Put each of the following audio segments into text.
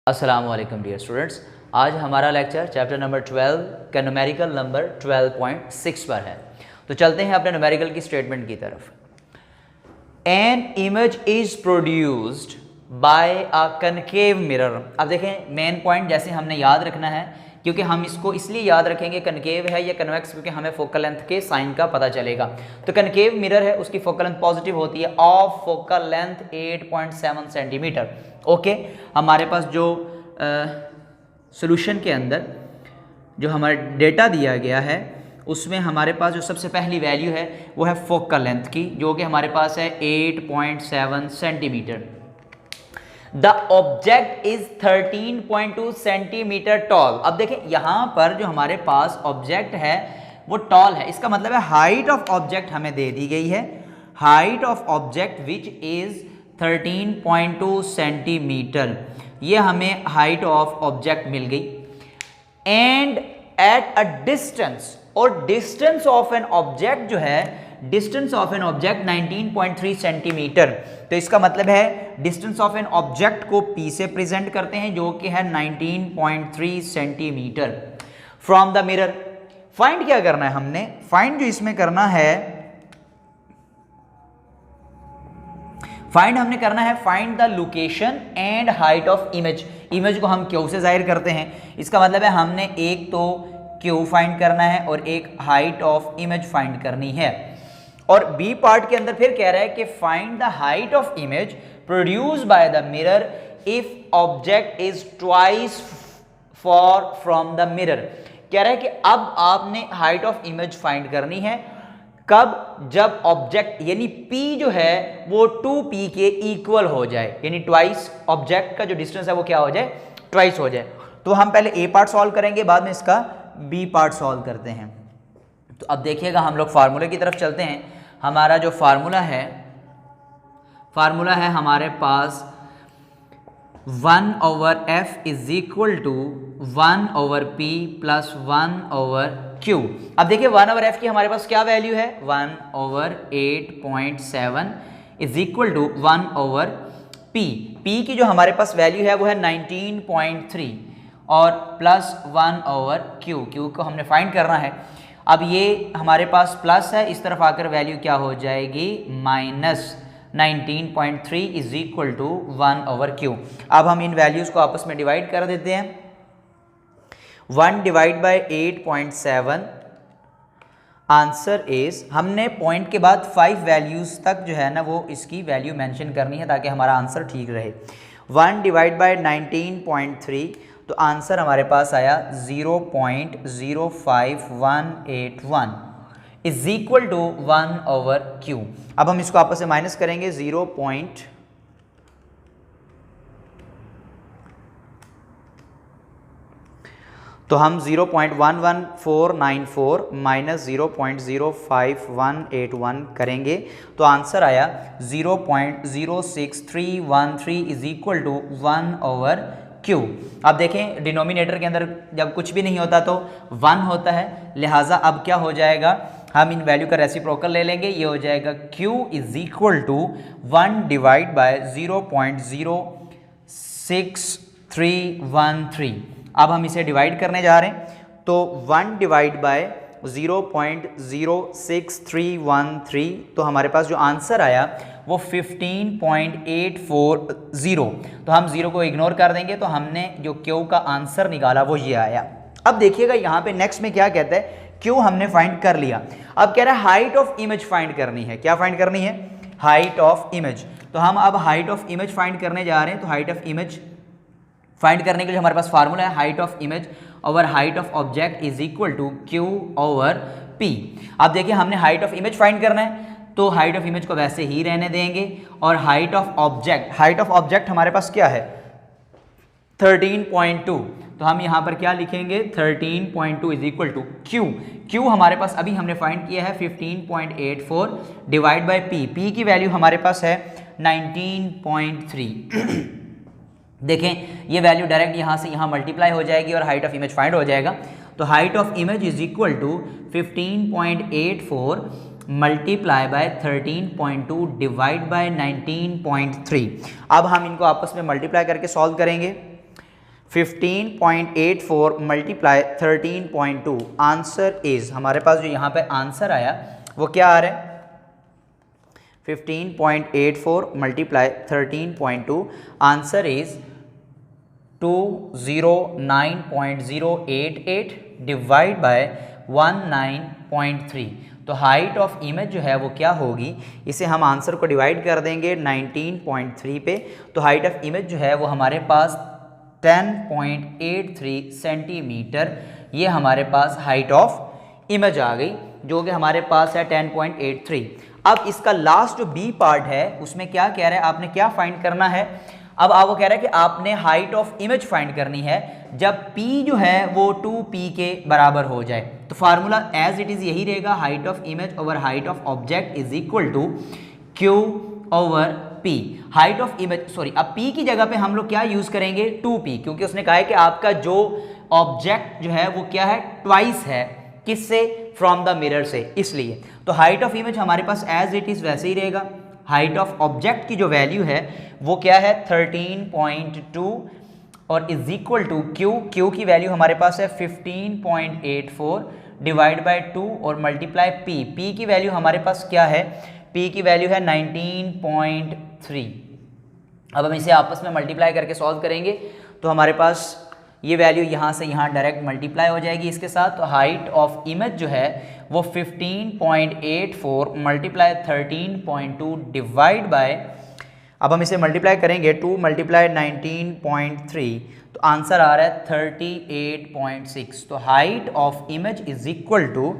अस्सलाम वालेकुम dear students. आज हमारा लेक्चर चैप्टर नंबर 12 का न्यूमेरिकल नंबर 12.6 पर है। तो चलते हैं अपने न्यूमेरिकल की स्टेटमेंट की तरफ। An image is produced by a concave mirror. अब देखें मेन पॉइंट जैसे हमने याद रखना है, क्योंकि हम इसको इसलिए याद रखेंगे कनकेव है या कन्वेक्स, क्योंकि हमें फोकल लेंथ के साइन का पता चलेगा। तो कनकेव मिरर है, उसकी फोकल लेंथ पॉजिटिव होती है, of focal length 8.7 centimetre. Okay, हमारे पास जो सॉल्यूशन के अंदर जो हमारा डेटा दिया गया है उसमें हमारे पास जो सबसे पहली वैल्यू है वो है फोकल लेंथ की, जो कि हमारे पास है 8.7 centimetre. The object is 13.2 centimetre toll. अब देखें यहाँ पर जो हमारे पास ऑब्जेक्ट है वो टॉल है, इसका मतलब है हाइट ऑफ ऑब्जेक्ट हमें दे दी गई है। Height of object which is 13.2 centimetre, ये हमें हाइट ऑफ ऑब्जेक्ट मिल गई। एंड एट अ डिस्टेंस, और डिस्टेंस ऑफ एन ऑब्जेक्ट जो है, distance of an object 19.3 centimetre. तो इसका मतलब है डिस्टेंस ऑफ एन ऑब्जेक्ट को P से प्रेजेंट करते हैं, जो कि है 19.3 centimetre from the mirror. Find क्या करना है हमने? फाइंड जो इसमें करना है, फाइंड हमने करना है find the location and height of image. Image को हम क्यू से जाहिर करते हैं, इसका मतलब है हमने एक तो क्यू फाइंड करना है और एक हाइट ऑफ इमेज फाइंड करनी है। और बी पार्ट के अंदर फिर कह रहा है कि find the height of image produced by the mirror if object is twice for from the mirror. कह रहा है कि अब आपने हाइट ऑफ इमेज फाइंड करनी है कब? जब ऑब्जेक्ट यानी P जो है वो 2P के इक्वल हो जाए, यानी ट्वाइस ऑब्जेक्ट का जो डिस्टेंस है वो क्या हो जाए? ट्वाइस हो जाए। तो हम पहले A पार्ट सॉल्व करेंगे, बाद में इसका B पार्ट सॉल्व करते हैं। तो अब देखिएगा हम लोग फार्मूले की तरफ चलते हैं। हमारा जो फार्मूला है हमारे पास 1/f is equal to 1/p plus 1/q। अब देखिए 1/f की हमारे पास क्या वैल्यू है? 1/8.7 is equal to 1/p। p की जो हमारे पास वैल्यू है वो है 19.3 और प्लस 1/q। q को हमने फाइंड करना है। अब ये हमारे पास प्लस है, इस तरफ आकर वैल्यू क्या हो जाएगी? Minus 19.3 is equal to 1/q। अब हम इन वैल्यूज को आपस में डिवाइड कर देते हैं। 1 डिवाइड बाय 8.7, आंसर इज, हमने पॉइंट के बाद 5 वैल्यूज तक जो है ना वो इसकी वैल्यू मेंशन करनी है ताकि हमारा आंसर ठीक रहे। 1 डिवाइड बाय 19.3, तो आंसर हमारे पास आया 0.05181 इज इक्वल टू 1/q। अब हम इसको आपस में माइनस करेंगे, तो हम 0.11494 माइनस 0.05181 करेंगे, तो आंसर आया 0.06313 इज इक्वल टू 1/q। अब देखें डिनोमिनेटर के अंदर जब कुछ भी नहीं होता तो 1 होता है, लिहाजा अब क्या हो जाएगा? हम इन वैल्यू का रेसिप्रोकल ले लेंगे, ये हो जाएगा q is equal to 1 divide by 0.06313। अब हम इसे डिवाइड करने जा रहे हैं, तो 1 डिवाइड बाय 0.06313, तो हमारे पास जो आंसर आया वो 15.840। तो हम 0 को इग्नोर कर देंगे, तो हमने जो Q का आंसर निकाला वो ये आया। अब देखिएगा यहाँ पे नेक्स्ट में क्या कहता है, Q हमने फाइंड कर लिया। अब कह रहा है हाइट ऑफ इमेज फाइंड करनी है। क्या फाइंड करनी है? Height of image. तो हम अब हाइट ऑफ इमेज फाइंड करने जा रहे हैं। तो हाइट ऑफ इमेज फाइंड करने के लिए हमारे पास फार्मूला है height of image over height of object is equal to Q/P। अब देखिए हमने हाइट ऑफ इमेज फाइंड करना है, तो हाइट ऑफ इमेज को वैसे ही रहने देंगे, और हाइट ऑफ ऑब्जेक्ट हमारे पास क्या है? 13.2। तो हम यहाँ पर क्या लिखेंगे? 13.2 इज इक्वल टू Q हमारे पास अभी हमने फाइंड किया है 15.84 डिवाइड बाय P की वैल्यू हमारे पास है 19.3। देखें ये वैल्यू डायरेक्ट यहाँ से यहाँ मल्टीप्लाई हो जाएगी और हाइट ऑफ इमेज फाइंड हो जाएगा। तो height of image is equal to 15.84 multiply by 13.2 divide by 19.3। अब हम इनको आपस में मल्टीप्लाई करके सॉल्व करेंगे। 15.84 मल्टीप्लाई 13.2, आंसर इज, हमारे पास जो यहाँ पे आंसर आया वो क्या आ रहा है, 15.84 multiply 13.2, answer is 209.088 divide by 19.3। तो हाइट ऑफ इमेज जो है वो क्या होगी, इसे हम आंसर को डिवाइड कर देंगे 19.3 पे, तो हाइट ऑफ इमेज जो है वो हमारे पास 10.83 सेंटीमीटर, ये हमारे पास हाइट ऑफ इमेज आ गई, जो कि हमारे पास है 10.83। अब इसका लास्ट जो बी पार्ट है उसमें क्या कह रहा है, आपने क्या फाइंड करना है, अब आपको कह रहा है कि आपने हाइट ऑफ इमेज फाइंड करनी है जब p जो है वो 2p के बराबर हो जाए। तो फार्मूला एज इट इज यही रहेगा, height of image over height of object is equal to q over p। Height of image, sorry, अब p की जगह पे हम लोग क्या यूज करेंगे, 2p, क्योंकि उसने कहा है कि आपका जो ऑब्जेक्ट जो है वो क्या है, ट्वाइस है, किससे, फ्रॉम द मिरर से, इसलिए। तो हाइट ऑफ इमेज हमारे पास एज इट इज वैसे ही रहेगा, हाइट ऑफ ऑब्जेक्ट की जो वैल्यू है वो क्या है 13.2 और इज इक्वल टू क्यू की वैल्यू हमारे पास है 15.84 डिवाइड बाय 2 और मल्टीप्लाई पी की वैल्यू हमारे पास क्या है, पी की वैल्यू है 19.3। अब हम इसे आपस में मल्टीप्लाई करके सॉल्व करेंगे तो हमारे पास ये वैल्यू यहाँ से यहाँ डायरेक्ट मल्टीप्लाई हो जाएगी इसके साथ। तो हाइट ऑफ इमेज जो है वो 15.84 मल्टीप्लाई 13.2 डिवाइड बाय, अब हम इसे मल्टीप्लाई करेंगे 2 मल्टीप्लाई 19.3, तो आंसर आ रहा है 38.6। तो height of image is equal to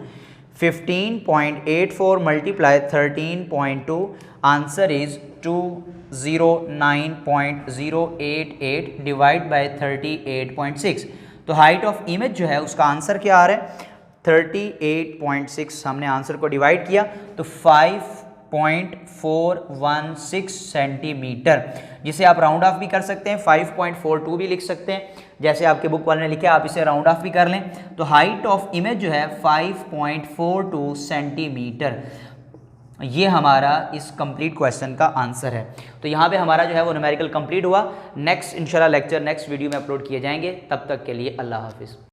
15.84 multiply 13.2, answer is 209.088 divide by 38.6। तो हाइट ऑफ इमेज जो है उसका आंसर क्या आ रहा है 38.6, हमने आंसर को डिवाइड किया तो 5.416 सेंटीमीटर, जिसे आप राउंड ऑफ भी कर सकते हैं, 5.42 भी लिख सकते हैं, जैसे आपके बुक वाले ने लिखा है, आप इसे राउंड ऑफ भी कर लें। तो हाइट ऑफ इमेज जो है 5.42 सेंटीमीटर, ये हमारा इस कंप्लीट क्वेश्चन का आंसर है। तो यहाँ पे हमारा जो है वो न्यूमेरिकल कंप्लीट हुआ। नेक्स्ट इंशाल्लाह लेक्चर नेक्स्ट वीडियो में अपलोड किए जाएंगे, तब तक के लिए अल्लाह हाफिज़।